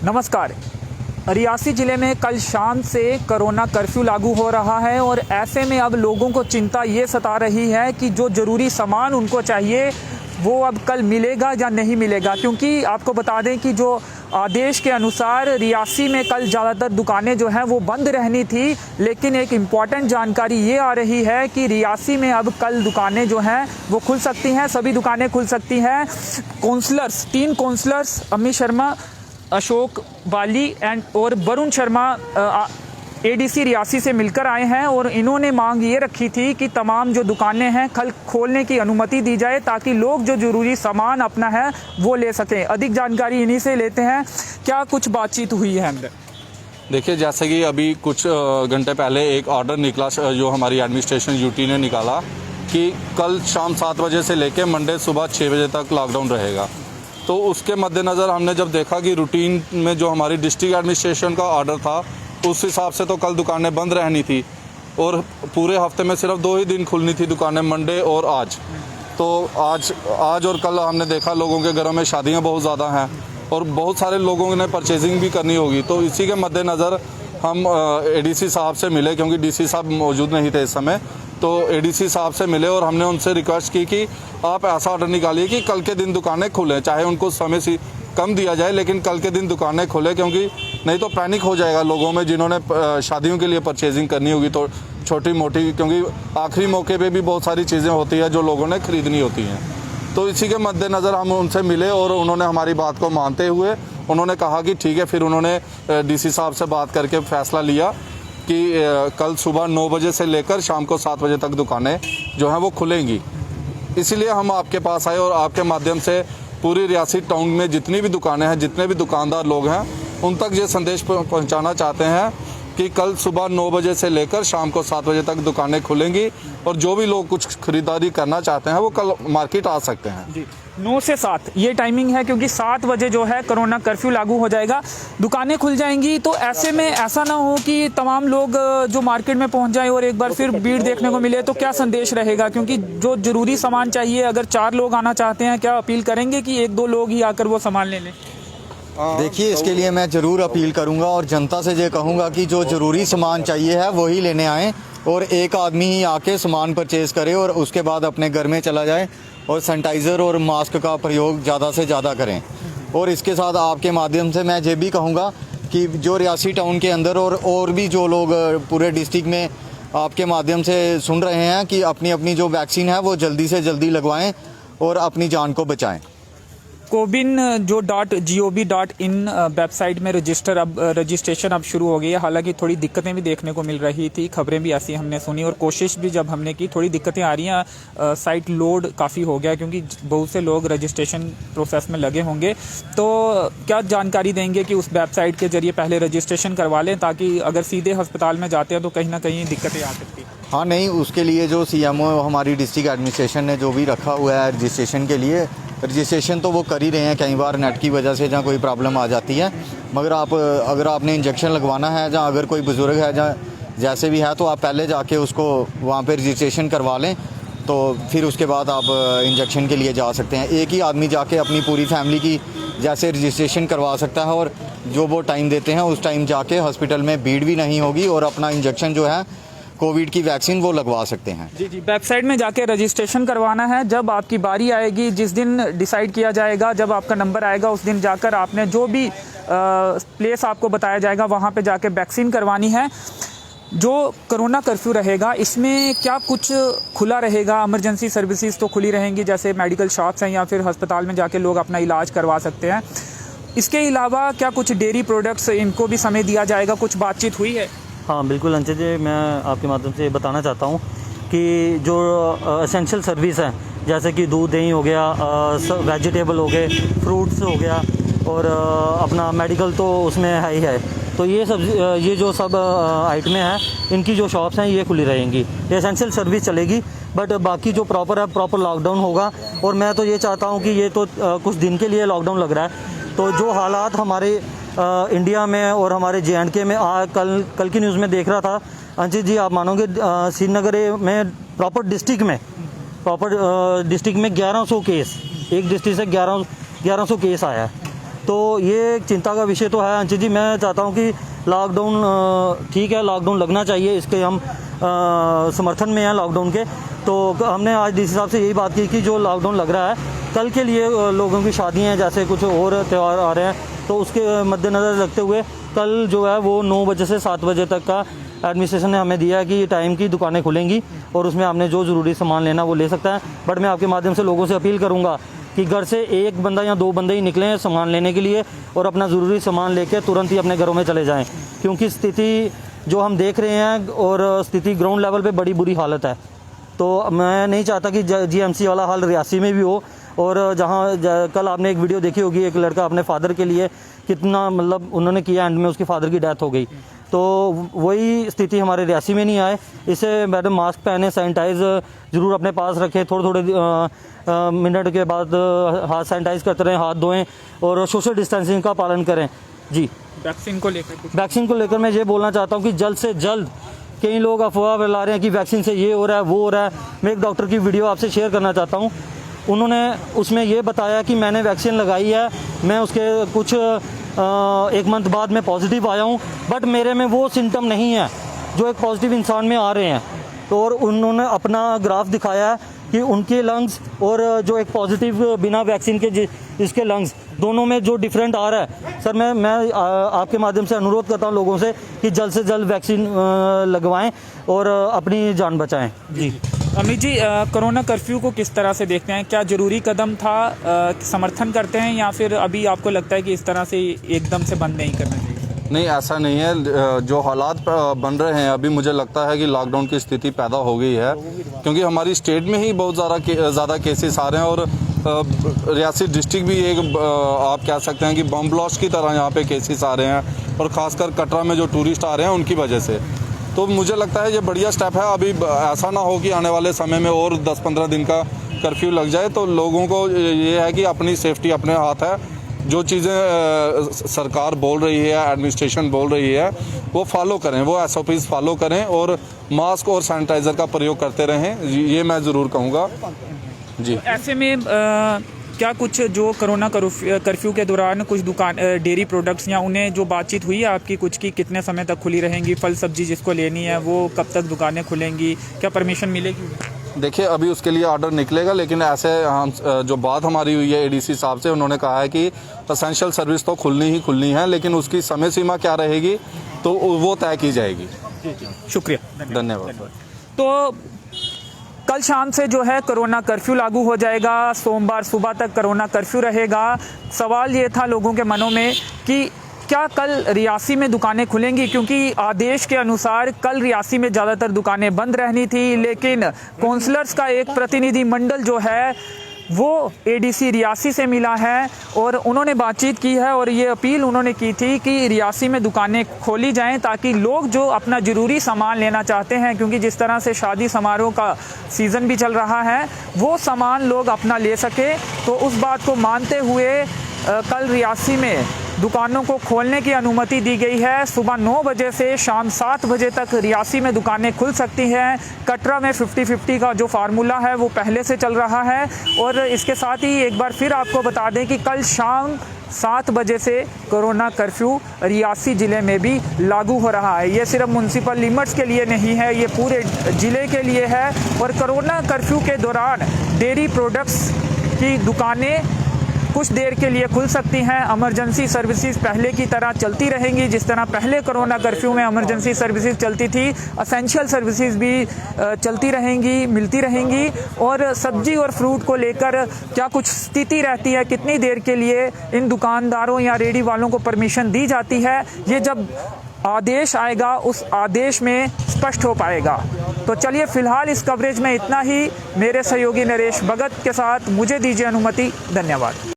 नमस्कार। रियासी ज़िले में कल शाम से कोरोना कर्फ्यू लागू हो रहा है और ऐसे में अब लोगों को चिंता ये सता रही है कि जो ज़रूरी सामान उनको चाहिए वो अब कल मिलेगा या नहीं मिलेगा, क्योंकि आपको बता दें कि जो आदेश के अनुसार रियासी में कल ज़्यादातर दुकानें जो हैं वो बंद रहनी थी, लेकिन एक इम्पॉर्टेंट जानकारी ये आ रही है कि रियासी में अब कल दुकानें जो हैं वो खुल सकती हैं, सभी दुकानें खुल सकती हैं। काउंसलर्स, 3 काउंसलर्स अमित शर्मा, अशोक बाली और वरुण शर्मा एडीसी रियासी से मिलकर आए हैं और इन्होंने मांग ये रखी थी कि तमाम जो दुकानें हैं कल खोलने की अनुमति दी जाए ताकि लोग जो ज़रूरी सामान अपना है वो ले सकें। अधिक जानकारी इन्हीं से लेते हैं। क्या कुछ बातचीत हुई है अंदर? देखिए, जैसे कि अभी कुछ घंटे पहले एक ऑर्डर निकला जो हमारी एडमिनिस्ट्रेशन यूटी ने निकाला कि कल शाम 7 बजे से लेकर मंडे सुबह 6 बजे तक लॉकडाउन रहेगा। तो उसके मद्देनज़र हमने जब देखा कि रूटीन में जो हमारी डिस्ट्रिक्ट एडमिनिस्ट्रेशन का ऑर्डर था उस हिसाब से तो कल दुकानें बंद रहनी थी और पूरे हफ्ते में सिर्फ 2 ही दिन खुलनी थी दुकानें, मंडे और आज। तो आज और कल हमने देखा लोगों के घरों में शादियां बहुत ज़्यादा हैं और बहुत सारे लोगों ने परचेजिंग भी करनी होगी। तो इसी के मद्देनज़र हम एडीसी साहब से मिले, क्योंकि डीसी साहब मौजूद नहीं थे इस समय। तो एडीसी साहब से मिले और हमने उनसे रिक्वेस्ट की कि आप ऐसा ऑर्डर निकालिए कि कल के दिन दुकानें खुलें, चाहे उनको समय से कम दिया जाए लेकिन कल के दिन दुकानें खुलें, क्योंकि नहीं तो पैनिक हो जाएगा लोगों में जिन्होंने शादियों के लिए परचेजिंग करनी होगी तो छोटी मोटी, क्योंकि आखिरी मौके पे भी बहुत सारी चीज़ें होती हैं जो लोगों ने खरीदनी होती हैं। तो इसी के मद्देनज़र हम उनसे मिले और उन्होंने हमारी बात को मानते हुए उन्होंने कहा कि ठीक है। फिर उन्होंने डीसी साहब से बात करके फैसला लिया कि कल सुबह 9 बजे से लेकर शाम को 7 बजे तक दुकानें जो हैं वो खुलेंगी। इसीलिए हम आपके पास आए और आपके माध्यम से पूरी रियासी टाउन में जितनी भी दुकानें हैं, जितने भी दुकानदार लोग हैं, उन तक ये संदेश पहुंचाना चाहते हैं कि कल सुबह 9 बजे से लेकर शाम को 7 बजे तक दुकानें खुलेंगी और जो भी लोग कुछ खरीदारी करना चाहते हैं वो कल मार्केट आ सकते हैं। जी, 9 से 7 ये टाइमिंग है, क्योंकि 7 बजे जो है कोरोना कर्फ्यू लागू हो जाएगा, दुकानें खुल जाएंगी। तो ऐसे में ऐसा ना हो कि तमाम लोग जो मार्केट में पहुंच जाएं और एक बार फिर भीड़ देखने को मिले, तो क्या संदेश रहेगा? क्योंकि जो ज़रूरी सामान चाहिए, अगर 4 लोग आना चाहते हैं, क्या अपील करेंगे कि 1-2 लोग ही आकर वो सामान ले लें? देखिए, इसके लिए मैं ज़रूर अपील करूंगा और जनता से ये कहूंगा कि जो ज़रूरी सामान चाहिए है वही लेने आएँ और एक आदमी ही आके सामान परचेज़ करे और उसके बाद अपने घर में चला जाए और सैनिटाइज़र और मास्क का प्रयोग ज़्यादा से ज़्यादा करें। और इसके साथ आपके माध्यम से मैं ये भी कहूँगा कि जो रियासी टाउन के अंदर और भी जो लोग पूरे डिस्ट्रिक्ट में आपके माध्यम से सुन रहे हैं कि अपनी अपनी जो वैक्सीन है वो जल्दी से जल्दी लगवाएँ और अपनी जान को बचाएँ। कोविन जो .gov.in वेबसाइट में रजिस्ट्रेशन अब शुरू हो गई है। हालांकि थोड़ी दिक्कतें भी देखने को मिल रही थी, खबरें भी ऐसी हमने सुनी और कोशिश भी जब हमने की, थोड़ी दिक्कतें आ रही हैं। साइट लोड काफ़ी हो गया क्योंकि बहुत से लोग रजिस्ट्रेशन प्रोसेस में लगे होंगे। तो क्या जानकारी देंगे कि उस वेबसाइट के जरिए पहले रजिस्ट्रेशन करवा लें ताकि अगर सीधे अस्पताल में जाते हैं तो कहीं ना कहीं दिक्कतें आ सकती हैं? हाँ, नहीं, उसके लिए जो CMO हमारी डिस्ट्रिक्ट एडमिनिस्ट्रेशन ने जो भी रखा हुआ है रजिस्ट्रेशन के लिए, रजिस्ट्रेशन तो वो कर ही रहे हैं। कई बार नेट की वजह से जहाँ कोई प्रॉब्लम आ जाती है, मगर अगर आपने इंजेक्शन लगवाना है जहाँ अगर कोई बुज़ुर्ग है जहाँ जैसे भी है तो आप पहले जाके उसको वहाँ पे रजिस्ट्रेशन करवा लें, तो फिर उसके बाद आप इंजेक्शन के लिए जा सकते हैं। एक ही आदमी जाके अपनी पूरी फैमिली की जैसे रजिस्ट्रेशन करवा सकता है और जो वो टाइम देते हैं उस टाइम जाके हॉस्पिटल में भीड़ भी नहीं होगी और अपना इंजेक्शन जो है कोविड की वैक्सीन वो लगवा सकते हैं। जी, वेबसाइट में जाके रजिस्ट्रेशन करवाना है। जब आपकी बारी आएगी, जिस दिन डिसाइड किया जाएगा, जब आपका नंबर आएगा, उस दिन जाकर आपने जो भी प्लेस आपको बताया जाएगा वहाँ पे जाके वैक्सीन करवानी है। जो कोरोना कर्फ्यू रहेगा इसमें क्या कुछ खुला रहेगा? इमरजेंसी सर्विसेज तो खुली रहेंगी, जैसे मेडिकल शॉप्स हैं या फिर अस्पताल में जाके लोग अपना इलाज करवा सकते हैं। इसके अलावा क्या कुछ डेयरी प्रोडक्ट्स, इनको भी समय दिया जाएगा? कुछ बातचीत हुई है? हाँ बिल्कुल अंशज जी, मैं आपके माध्यम से बताना चाहता हूँ कि जो एसेंशियल सर्विस है, जैसे कि दूध दही हो गया, वेजिटेबल हो गए, फ्रूट्स हो गया और अपना मेडिकल तो उसमें है ही है। तो ये जो सब आइटमें हैं, इनकी जो शॉप्स हैं ये खुली रहेंगी, एसेंशियल सर्विस चलेगी। बट बाकी जो प्रॉपर लॉकडाउन होगा। और मैं तो ये चाहता हूँ कि ये तो कुछ दिन के लिए लॉकडाउन लग रहा है, तो जो हालात हमारे इंडिया में और हमारे JNK में कल की न्यूज़ में देख रहा था अंशित जी, आप मानोगे श्रीनगर में प्रॉपर डिस्ट्रिक्ट में 1100 केस, एक डिस्ट्रिक्ट से 1100 केस आया है। तो ये एक चिंता का विषय तो है अंशित जी। मैं चाहता हूँ कि लॉकडाउन ठीक है, लॉकडाउन लगना चाहिए, इसके हम समर्थन में हैं लॉकडाउन के। तो हमने आज डीसी साहब से यही बात की कि जो लॉकडाउन लग रहा है कल के लिए लोगों की शादियाँ हैं, जैसे कुछ और त्यौहार आ रहे हैं, तो उसके मद्देनज़र रखते हुए कल जो है वो 9 बजे से 7 बजे तक का एडमिनिस्ट्रेशन ने हमें दिया है कि टाइम की दुकानें खुलेंगी और उसमें आपने जो ज़रूरी सामान लेना वो ले सकता है। बट मैं आपके माध्यम से लोगों से अपील करूँगा कि घर से एक बंदा या 2 बंदे ही निकलें सामान लेने के लिए और अपना ज़रूरी सामान लेकर तुरंत ही अपने घरों में चले जाएँ, क्योंकि स्थिति जो हम देख रहे हैं और स्थिति ग्राउंड लेवल पे बड़ी बुरी हालत है। तो मैं नहीं चाहता कि जीएमसी वाला हाल रियासी में भी हो। और जहाँ कल आपने एक वीडियो देखी होगी, एक लड़का अपने फादर के लिए कितना मतलब उन्होंने किया, एंड में उसकी फादर की डेथ हो गई। तो वही स्थिति हमारे रियासी में नहीं आए, इसे मैडम मास्क पहने, सैनिटाइज ज़रूर अपने पास रखें, थोड़े मिनट के बाद हाथ सैनिटाइज करते रहें, हाथ धोएं और सोशल डिस्टेंसिंग का पालन करें। जी, वैक्सीन को लेकर मैं ये बोलना चाहता हूँ कि जल्द से जल्द, कई लोग अफवाह फैला रहे हैं कि वैक्सीन से ये हो रहा है वो हो रहा है। मैं एक डॉक्टर की वीडियो आपसे शेयर करना चाहता हूँ। उन्होंने उसमें ये बताया कि मैंने वैक्सीन लगाई है, मैं उसके कुछ 1 मंथ बाद मैं पॉजिटिव आया हूँ, बट मेरे में वो सिम्टम नहीं है जो एक पॉजिटिव इंसान में आ रहे हैं। तो और उन्होंने अपना ग्राफ दिखाया है कि उनके लंग्स और जो एक पॉजिटिव बिना वैक्सीन के इसके लंग्स, दोनों में जो डिफरेंट आ रहा है। सर मैं आपके माध्यम से अनुरोध करता हूँ लोगों से कि जल्द से जल्द वैक्सीन लगवाएं और अपनी जान बचाएं। जी अमित जी, कोरोना कर्फ्यू को किस तरह से देखते हैं? क्या ज़रूरी कदम था? समर्थन करते हैं या फिर अभी आपको लगता है कि इस तरह से एकदम से बंद नहीं करना चाहिए? नहीं, ऐसा नहीं है। जो हालात बन रहे हैं अभी, मुझे लगता है कि लॉकडाउन की स्थिति पैदा हो गई है, क्योंकि हमारी स्टेट में ही बहुत ज़्यादा केसेस आ रहे हैं और रियासी डिस्ट्रिक्ट भी एक आप कह सकते हैं कि बम ब्लास्ट की तरह यहाँ पे केसेस आ रहे हैं, और ख़ासकर कटरा में जो टूरिस्ट आ रहे हैं उनकी वजह से। तो मुझे लगता है ये बढ़िया स्टेप है। अभी ऐसा ना हो कि आने वाले समय में और 10-15 दिन का कर्फ्यू लग जाए। तो लोगों को ये है कि अपनी सेफ्टी अपने हाथ है। जो चीज़ें सरकार बोल रही है, एडमिनिस्ट्रेशन बोल रही है, वो फॉलो करें, वो SOPs फॉलो करें और मास्क और सैनिटाइज़र का प्रयोग करते रहें, ये मैं ज़रूर कहूँगा। जी, ऐसे में क्या कुछ जो कोरोना कर्फ्यू के दौरान कुछ दुकान डेयरी प्रोडक्ट्स या उन्हें जो बातचीत हुई है आपकी कुछ की कितने समय तक खुली रहेंगी? फल सब्जी जिसको लेनी है वो कब तक दुकानें खुलेंगी? क्या परमिशन मिलेगी? देखिए, अभी उसके लिए ऑर्डर निकलेगा, लेकिन ऐसे हम जो बात हमारी हुई है ADC साहब से, उन्होंने कहा है कि एसेंशियल सर्विस तो खुलनी है, लेकिन उसकी समय सीमा क्या रहेगी तो वो तय की जाएगी। शुक्रिया, धन्यवाद। तो कल शाम से जो है कोरोना कर्फ्यू लागू हो जाएगा, सोमवार सुबह तक कोरोना कर्फ्यू रहेगा। सवाल ये था लोगों के मनों में कि क्या कल रियासी में दुकानें खुलेंगी, क्योंकि आदेश के अनुसार कल रियासी में ज़्यादातर दुकानें बंद रहनी थी, लेकिन काउंसलर्स का एक प्रतिनिधि मंडल जो है वो ADC रियासी से मिला है और उन्होंने बातचीत की है और ये अपील उन्होंने की थी कि रियासी में दुकानें खोली जाएं ताकि लोग जो अपना ज़रूरी सामान लेना चाहते हैं, क्योंकि जिस तरह से शादी समारोह का सीज़न भी चल रहा है, वो सामान लोग अपना ले सके। तो उस बात को मानते हुए कल रियासी में दुकानों को खोलने की अनुमति दी गई है। सुबह 9 बजे से शाम 7 बजे तक रियासी में दुकानें खुल सकती हैं। कटरा में 50-50 का जो फार्मूला है वो पहले से चल रहा है। और इसके साथ ही एक बार फिर आपको बता दें कि कल शाम 7 बजे से कोरोना कर्फ्यू रियासी ज़िले में भी लागू हो रहा है। ये सिर्फ म्यूनसिपल लिमिट्स के लिए नहीं है, ये पूरे ज़िले के लिए है। और कोरोना कर्फ्यू के दौरान डेयरी प्रोडक्ट्स की दुकानें कुछ देर के लिए खुल सकती हैं। इमरजेंसी सर्विसेज पहले की तरह चलती रहेंगी, जिस तरह पहले कोरोना कर्फ्यू में इमरजेंसी सर्विसेज चलती थी, एसेंशियल सर्विसेज भी चलती रहेंगी, मिलती रहेंगी। और सब्जी और फ्रूट को लेकर क्या कुछ स्थिति रहती है, कितनी देर के लिए इन दुकानदारों या रेडी वालों को परमिशन दी जाती है, ये जब आदेश आएगा उस आदेश में स्पष्ट हो पाएगा। तो चलिए, फिलहाल इस कवरेज में इतना ही। मेरे सहयोगी नरेश भगत के साथ मुझे दीजिए अनुमति। धन्यवाद।